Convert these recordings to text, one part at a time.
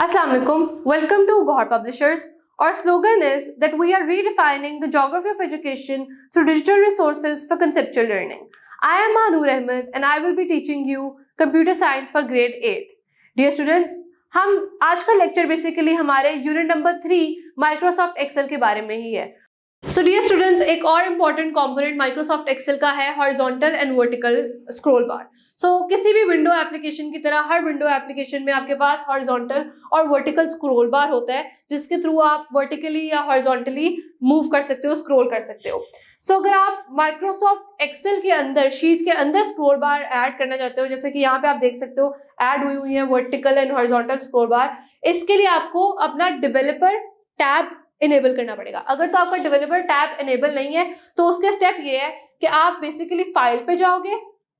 Assalamu alaikum. Welcome to Gohar Publishers. Our slogan is that we are redefining the geography of education through digital resources for conceptual learning. I am Noor Ahmed and I will be teaching you computer science for grade 8. Dear students, हम आज का lecture basically हमारे unit number 3 Microsoft Excel के बारे में ही है. So dear students, एक और इम्पॉर्टेंट कंपोनेंट माइक्रोसॉफ्ट एक्सेल का है horizontal and vertical scroll bar. So किसी भी विंडो एप्लीकेशन की तरह हर विंडो एप्लीकेशन में आपके पास हॉरिजॉन्टल और वर्टिकल स्क्रॉल बार होता है, जिसके थ्रू आप वर्टिकली या हॉरिजॉन्टली मूव कर सकते हो, स्क्रॉल कर सकते हो. सो अगर आप माइक्रोसॉफ्ट एक्सेल के अंदर शीट के अंदर स्क्रॉल बार ऐड करना चाहते हो, जैसे कि यहाँ पे आप देख सकते हो ऐड हुई है वर्टिकल एंड हॉरिजॉन्टल स्क्रॉल बार, इसके लिए आपको अपना डेवलपर टैब इनेबल करना पड़ेगा. अगर तो आपका डेवलपर टैब इनेबल नहीं है तो उसके स्टेप ये है कि आप बेसिकली फाइल पे जाओगे,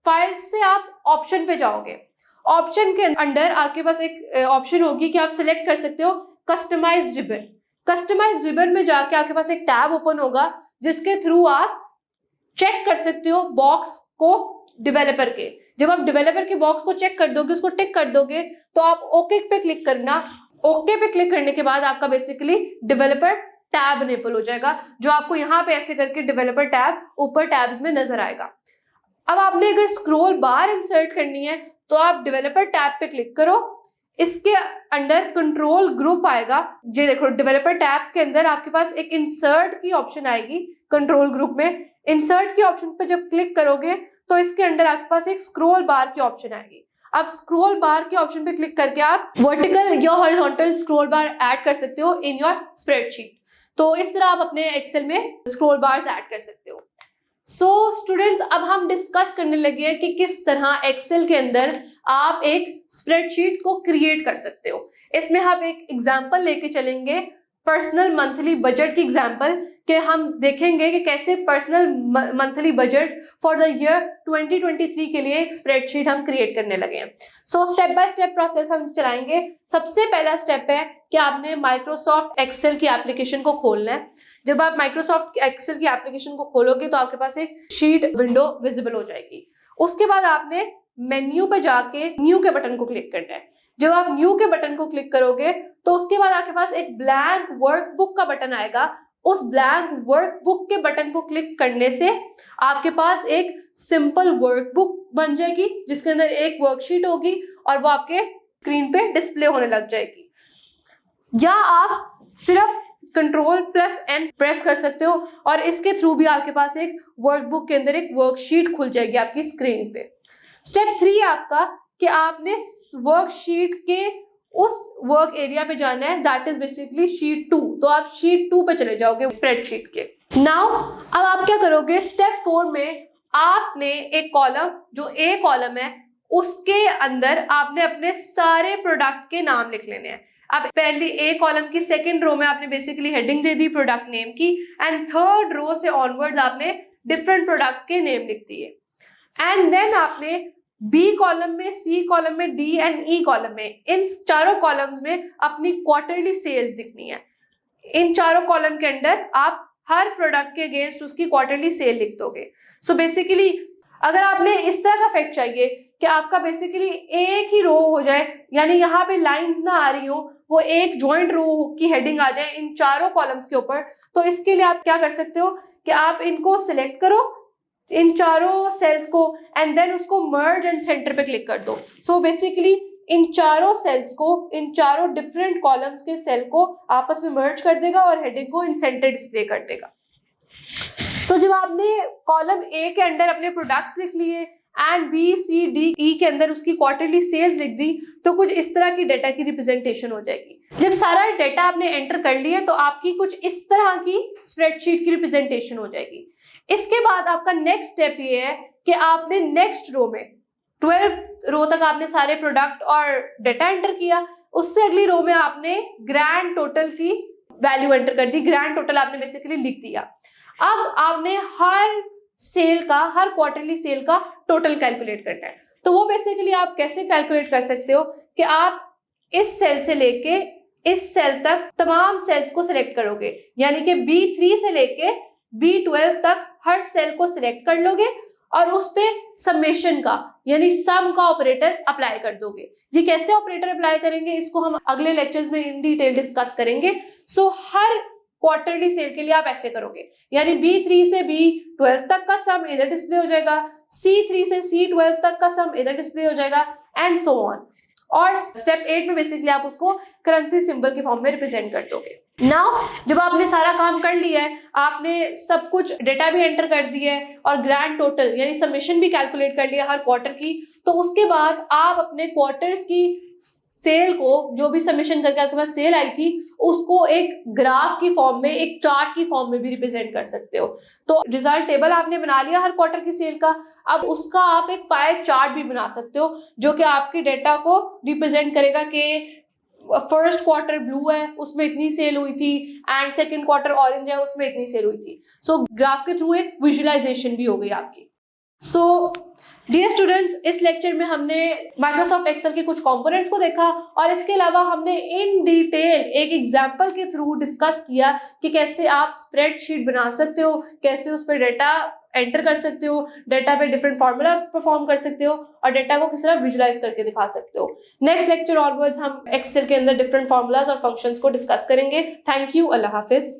फाइल से आप ऑप्शन पे जाओगे. ऑप्शन के अंदर आपके पास एक ऑप्शन होगी कि आप सिलेक्ट कर सकते हो कस्टमाइज रिबन. कस्टमाइज रिबन में जाके आपके पास एक टैब ओपन होगा जिसके थ्रू आप चेक कर सकते हो बॉक्स को डेवलपर के. जब आप डेवलपर के बॉक्स को चेक कर दोगे, उसको टिक कर दोगे, तो आप ओके पे क्लिक करना. ओके पे क्लिक करने के बाद आपका बेसिकली डेवलपर टैब इनेबल हो जाएगा, जो आपको यहाँ पे ऐसे करके डेवलपर टैब ऊपर टैब्स में नजर आएगा. अब आपने अगर स्क्रॉल बार इंसर्ट करनी है तो आप डेवलपर टैब पे क्लिक करो. इसके अंदर कंट्रोल ग्रुप आएगा. ये देखो डेवलपर टैब के अंदर आपके पास एक इंसर्ट की ऑप्शन आएगी. कंट्रोल ग्रुप में इंसर्ट की ऑप्शन पे जब क्लिक करोगे तो इसके अंदर आपके पास एक स्क्रॉल बार की ऑप्शन आएगी. आप स्क्रॉल बार के ऑप्शन पे क्लिक करके आप वर्टिकल या हॉरिजॉन्टल स्क्रॉल बार ऐड कर सकते हो इन योर स्प्रेडशीट. तो इस तरह आप अपने एक्सेल में स्क्रॉल बार्स ऐड कर सकते हो. सो स्टूडेंट्स, अब हम डिस्कस करने लगे हैं कि किस तरह एक्सेल के अंदर आप एक स्प्रेडशीट को क्रिएट कर सकते हो. इसमें हम एक एग्जांपल लेके चलेंगे, पर्सनल मंथली बजट की एग्जांपल, कि हम देखेंगे कि कैसे personal monthly budget for the year 2023 के लिए एक स्प्रेडशीट हम क्रिएट करने लगे हैं. So step by step process हम चलाएंगे. सबसे पहला स्टेप है कि आपने माइक्रोसॉफ्ट एक्सेल की एप्लीकेशन को खोलना है. जब आप माइक्रोसॉफ्ट एक्सेल की एप्लीकेशन को खोलोगे तो आपके पास एक शीट विंडो विजिबल हो जाएगी. उसके बाद आपने मेन्यू पे जाके न्यू के बटन को क्लिक करना है. जब आप न्यू के बटन को क्लिक करोगे तो उसके बाद आपके पास एक ब्लैंक वर्कबुक का बटन आएगा. उस ब्लैंक वर्कबुक के बटन को क्लिक करने से आपके पास एक सिंपल वर्कबुक बन जाएगी, जिसके अंदर एक वर्कशीट होगी और वो आपके स्क्रीन पे डिस्प्ले होने लग जाएगी. या आप सिर्फ Ctrl+N प्रेस कर सकते हो और इसके थ्रू भी आपके पास एक वर्कबुक के अंदर एक वर्कशीट खुल जाएगी आपकी स्क्रीन पे. स्टेप 3 आपका कि आपने वर्कशीट के उस वर्क एरिया पे जाना है, दैट इज बेसिकली शीट 2. तो आप शीट 2 पे चले जाओगे स्प्रेडशीट के. नाउ अब आप क्या करोगे, स्टेप 4 में आपने एक कॉलम, जो ए कॉलम है, उसके अंदर आपने अपने सारे प्रोडक्ट के नाम लिख लेने हैं. अब पहली ए कॉलम की सेकंड रो में आपने basically heading they the product name की, एंड थर्ड रो से ऑनवर्ड्स आपने डिफरेंट प्रोडक्ट के नेम लिख दिए. एंड देन आपने बी कॉलम में, सी कॉलम में, डी एंड ई कॉलम में, इन चारों कॉलम्स में अपनी क्वार्टरली सेल्स लिखनी है. इन चारों कॉलम के अंदर आप हर प्रोडक्ट के अगेंस्ट उसकी क्वार्टरली सेल लिख दोगे. सो बेसिकली अगर आपने इस तरह का फैक्ट चाहिए कि आपका बेसिकली एक ही रो हो जाए, यानी यहाँ पे लाइंस ना आ रही हो, वो एक ज्वाइंट रो की हेडिंग आ जाए इन चारों कॉलम्स के ऊपर, तो इसके लिए आप क्या कर सकते हो कि आप इनको सिलेक्ट करो, इन चारों सेल्स को, एंड देन उसको मर्ज एंड सेंटर पे क्लिक कर दो. सो बेसिकली इन चारों सेल्स को, इन चारों डिफरेंट कॉलम्स के सेल को आपस में मर्ज कर देगा और हेडिंग को इन सेंटर डिस्प्ले कर देगा. सो जब आपने कॉलम ए के अंदर अपने प्रोडक्ट्स लिख लिए and B C D E के अंदर उसकी क्वार्टरली सेल्स लिख दी, तो कुछ इस तरह की डेटा की रिप्रेजेंटेशन हो जाएगी. जब सारा डेटा आपने एंटर कर लिया तो आपकी कुछ इस तरह की स्प्रेडशीट की रिप्रेजेंटेशन हो जाएगी. इसके बाद आपका नेक्स्ट स्टेप ये है कि आपने नेक्स्ट रो में 12 रो तक आपने सारे प्रोडक्ट और डेटा एंटर किया. उससे अगली रो में आपने ग्रैंड टोटल की वैल्यू एंटर कर दी. ग्रैंड टोटल आपने बेसिकली लिख दिया. अब आपने हर सेल का, हर क्वार्टरली सेल का टोटल कैलकुलेट करना है. तो वो बेसिकली आप कैसे कैलकुलेट कर सकते हो कि आप इस सेल से लेके इस सेल तक तमाम सेल्स को सिलेक्ट करोगे, यानी कि B3 से लेके B12 तक हर सेल को सिलेक्ट कर लोगे और उस पे समेशन का, यानी सम का ऑपरेटर अप्लाई कर दोगे। ये कैसे ऑपरेटर अप्लाई करेंगे इसको हम अगले लेक्चर्स में इन डिटेल डिस्कस करेंगे। सो हर क्वार्टरली सेल के लिए आप ऐसे करोगे, यानी B3 से B12 तक का सम इधर डिस्प्ले हो जाएगा, C3 से C12 तक का सम इधर डिस्प्ले हो जाएगा एंड सो ऑन। और स्टेप 8 में बेसिकली आप उसको करेंसी सिंबल के फॉर्म में रिप्रेजेंट कर दोगे। नाउ जब आपने सारा काम कर लिया है, आपने सब कुछ डेटा भी एंटर कर दिया है और ग्रैंड टोटल यानी समेशन भी कैलकुलेट कर लिया हर क्वार्टर की, तो उसके बाद आप अपने क्वार्टर्स की सेल को, जो भी समेशन करके आपके पास सेल आई थी, उसको एक ग्राफ की फॉर्म में, एक चार्ट की फॉर्म में भी रिप्रेजेंट कर सकते हो। तो रिजल्ट टेबल आपने बना लिया हर क्वार्टर की सेल का, अब उसका आप एक पाई चार्ट भी बना सकते हो जो कि आपके डेटा को रिप्रेजेंट करेगा कि फर्स्ट क्वार्टर ब्लू है उसमें इतनी सेल हुई थी एंड सेकंड क्वार्टर ऑरेंज है उसमें इतनी सेल हुई थी। सो ग्राफ के थ्रू एक विजुअलाइजेशन भी हो गई आपकी। सो डियर स्टूडेंट्स, इस लेक्चर में हमने माइक्रोसॉफ्ट एक्सेल के कुछ कंपोनेंट्स को देखा और इसके अलावा हमने इन डिटेल एक एग्जांपल के थ्रू डिस्कस किया कि कैसे आप स्प्रेडशीट बना सकते हो, कैसे उस पर डेटा एंटर कर सकते हो, डेटा पे डिफरेंट फार्मूला परफॉर्म कर सकते हो और डेटा को किस तरह विजुअलाइज करके दिखा सकते हो। नेक्स्ट लेक्चर ऑनवर्ड्स हम एक्सेल के अंदर डिफरेंट फार्मूलाज और फंक्शंस को डिस्कस करेंगे। Thank you, Allah Hafiz.